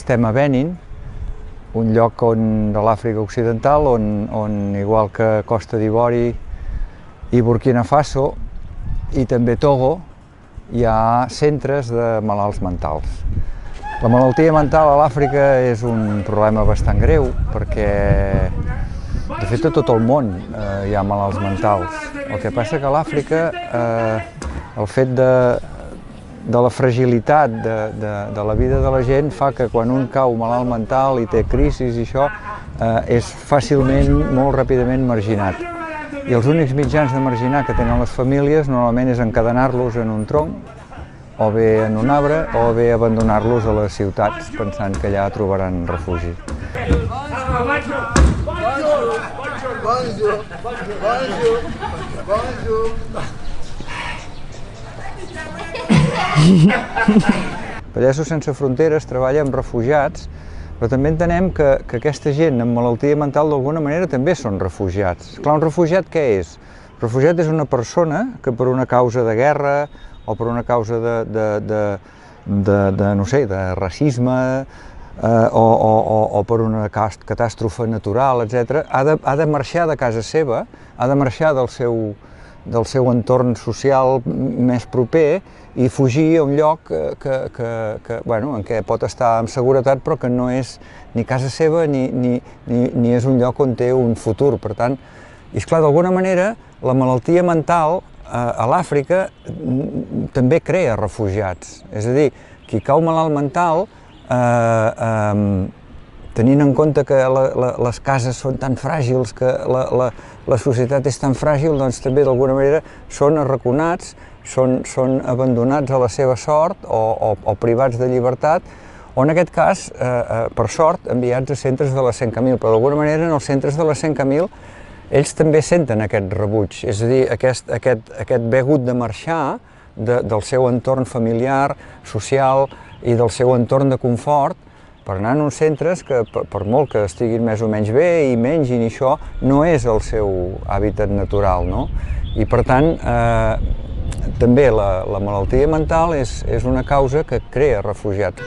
estem a Benin, un lloc de l'Àfrica Occidental on, igual que Costa d'Ivori i Burkina Faso i també Togo, hi ha centres de malalts mentals. La malaltia mental a l'Àfrica és un problema bastant greu perquè, de fet, a tot el món hi ha malalts mentals. El que passa que a l'Àfrica el fet de la fragilitat de la vida de la gent fa que quan un cau malalt mental i té crisis i això, és fàcilment, molt ràpidament marginat. I els únics mitjans de marginar que tenen les famílies normalment és encadenar-los en un tronc, o bé en un arbre, o bé abandonar-los a les ciutats pensant que allà trobaran refugi. Pallassos Sense Fronteres treballa amb refugiats, però també entenem que aquesta gent amb malaltia mental d'alguna manera també són refugiats. Clar, un refugiat què és? Un refugiat és una persona que per una causa de guerra o per una causa no sé, de racisme o per una catàstrofe natural, etc., ha de marxar de casa seva, ha de marxar del seu entorn social més proper i fugir a un lloc en què pot estar amb seguretat però que no és ni casa seva ni és un lloc on té un futur. Per tant, i esclar, d'alguna manera, la malaltia mental a l'Àfrica també crea refugiats. És a dir, qui cau malalt mental, tenint en compte que les cases són tan fràgils, que la societat és tan fràgil, doncs també d'alguna manera són arraconats, són abandonats a la seva sort o privats de llibertat, o en aquest cas, per sort, enviats a centres de la 100.000, però d'alguna manera en els centres de la 100.000 ells també senten aquest rebuig, és a dir, aquest begut de marxar del seu entorn familiar, social i del seu entorn de confort per anar a uns centres que, per molt que estiguin més o menys bé i mengin i això, no és el seu hàbitat natural, no? I per tant, també la malaltia mental és una causa que crea refugiats.